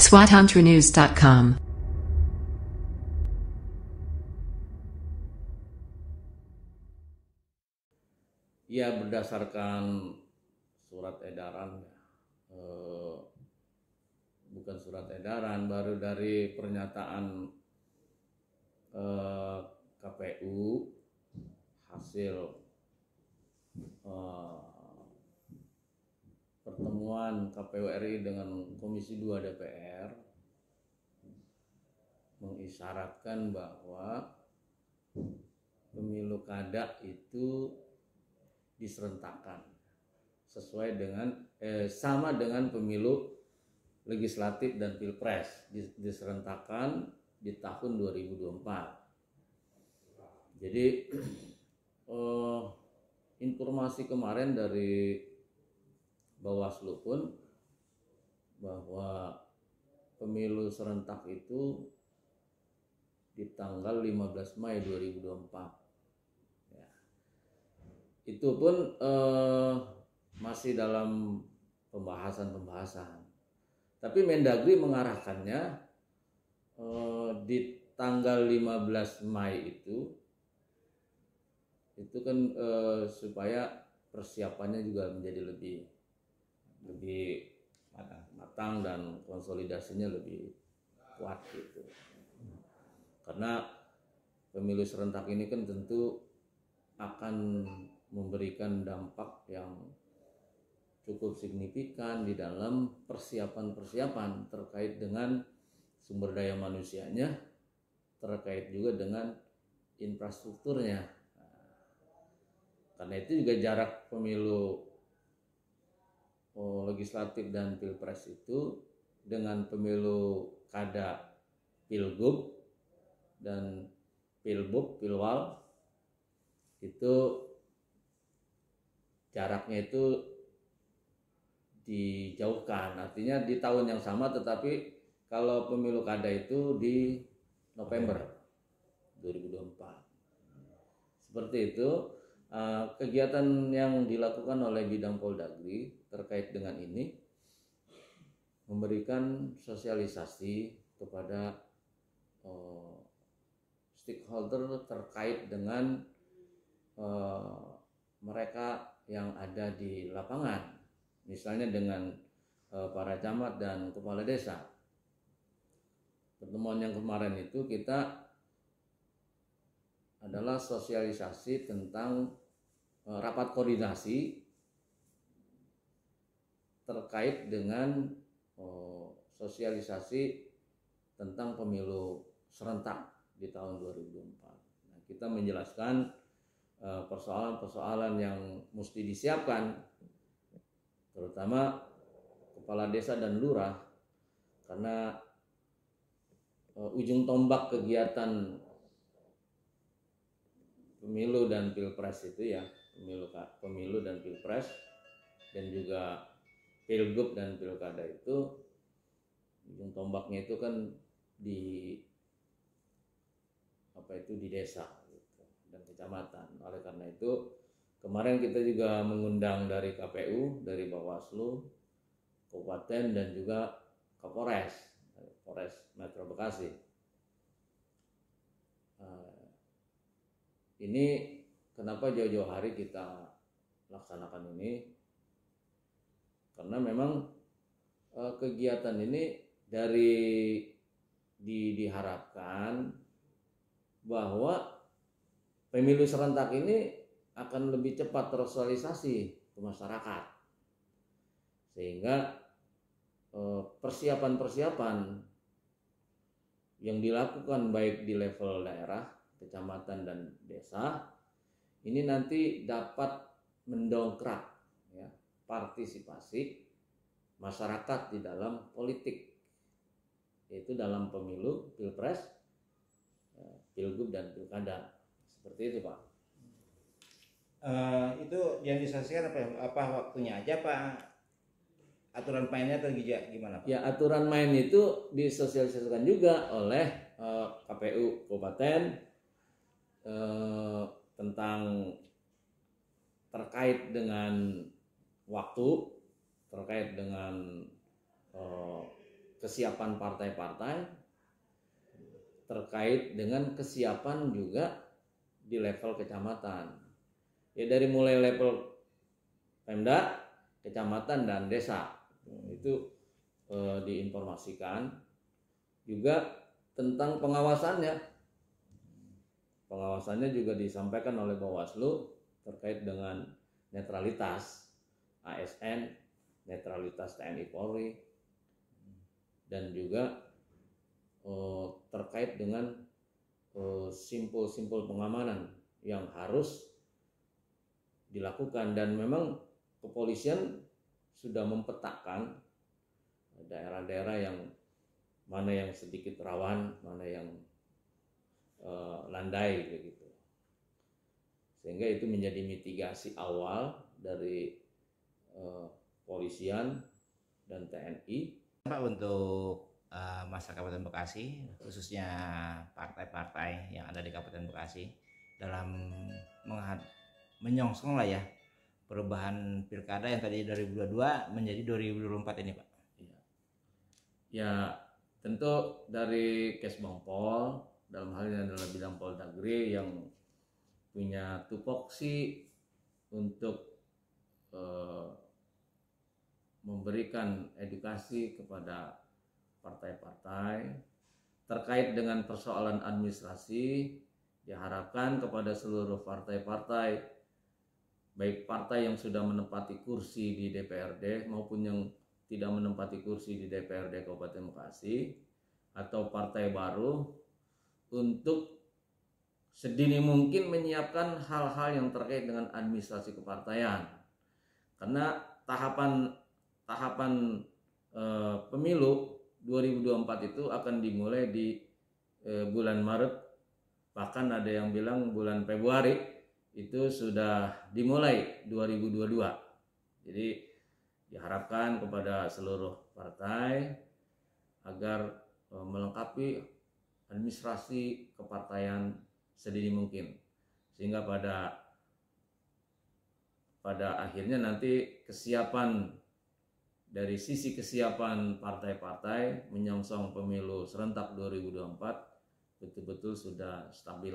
swatantranews.com. Ya, berdasarkan surat edaran, bukan surat edaran, baru dari pernyataan KPU hasil pertemuan KPU RI dengan Komisi 2 DPR mengisyaratkan bahwa pemilu kada itu diserentakkan sesuai dengan sama dengan pemilu legislatif dan pilpres, diserentakkan di tahun 2024. Jadi informasi kemarin dari Bawaslu pun bahwa pemilu serentak itu di tanggal 15 Mei 2024. Ya. Itu pun masih dalam pembahasan. Tapi Mendagri mengarahkannya di tanggal 15 Mei itu kan supaya persiapannya juga menjadi lebih matang dan konsolidasinya lebih kuat gitu. Karena pemilu serentak ini kan tentu akan memberikan dampak yang cukup signifikan di dalam persiapan terkait dengan sumber daya manusianya, terkait juga dengan infrastrukturnya. Karena itu juga jarak pemilu legislatif dan pilpres itu dengan pemilu kada, pilgub dan pilwal itu jaraknya itu dijauhkan. Artinya di tahun yang sama, tetapi kalau pemilu kada itu di November 2024. Seperti itu. Kegiatan yang dilakukan oleh bidang Poldagri terkait dengan ini memberikan sosialisasi kepada stakeholder terkait dengan mereka yang ada di lapangan, misalnya dengan para camat dan kepala desa. Pertemuan yang kemarin itu kita adalah sosialisasi tentang rapat koordinasi terkait dengan sosialisasi tentang pemilu serentak di tahun 2024. Nah, kita menjelaskan persoalan-persoalan yang mesti disiapkan, terutama kepala desa dan lurah, karena ujung tombak kegiatan pemilu dan pilpres itu ya, pemilu dan pilpres dan juga pilgub dan pilkada itu ujung tombaknya itu kan di desa gitu, dan kecamatan. Oleh karena itu kemarin kita juga mengundang dari KPU, dari Bawaslu, Kabupaten dan juga Kapolres Metro Bekasi. Ini kenapa jauh-jauh hari kita laksanakan ini? Karena memang kegiatan ini diharapkan bahwa pemilu serentak ini akan lebih cepat tersosialisasi ke masyarakat, sehingga persiapan yang dilakukan baik di level daerah, kecamatan dan desa ini nanti dapat mendongkrak ya, partisipasi masyarakat di dalam politik, yaitu dalam pemilu, pilpres, pilgub dan pilkada. Seperti itu, Pak. Itu yang disosialisasikan apa waktunya aja, Pak? Aturan mainnya atau gimana, Pak? Ya, aturan main itu disosialisasikan juga oleh KPU Kabupaten tentang terkait dengan waktu, terkait dengan kesiapan partai-partai, terkait dengan kesiapan juga di level kecamatan. Ya dari mulai level Pemda, kecamatan dan desa itu diinformasikan juga tentang pengawasannya. Pengawasannya juga disampaikan oleh Bawaslu terkait dengan netralitas ASN, netralitas TNI Polri, dan juga terkait dengan simpul-simpul pengamanan yang harus dilakukan. Dan memang kepolisian sudah mempetakan daerah-daerah yang mana yang sedikit rawan, mana yang landai begitu. Sehingga itu menjadi mitigasi awal dari polisian dan TNI. Pak, untuk masyarakat Kabupaten Bekasi, khususnya partai-partai yang ada di Kabupaten Bekasi dalam menyongsong lah ya perubahan pilkada yang tadi 2022 menjadi 2024 ini, Pak. Ya, tentu dari Kesbangpol dalam hal ini adalah bidang Poldagri yang punya tupoksi untuk memberikan edukasi kepada partai-partai terkait dengan persoalan administrasi. Diharapkan kepada seluruh partai-partai, baik partai yang sudah menempati kursi di DPRD maupun yang tidak menempati kursi di DPRD Kabupaten Bekasi atau partai baru, untuk sedini mungkin menyiapkan hal-hal yang terkait dengan administrasi kepartaian. Karena tahapan pemilu 2024 itu akan dimulai di bulan Maret, bahkan ada yang bilang bulan Februari itu sudah dimulai 2022. Jadi diharapkan kepada seluruh partai agar melengkapi administrasi kepartaian sedini mungkin, sehingga pada akhirnya nanti kesiapan dari sisi kesiapan partai-partai menyongsong pemilu serentak 2024 betul-betul sudah stabil.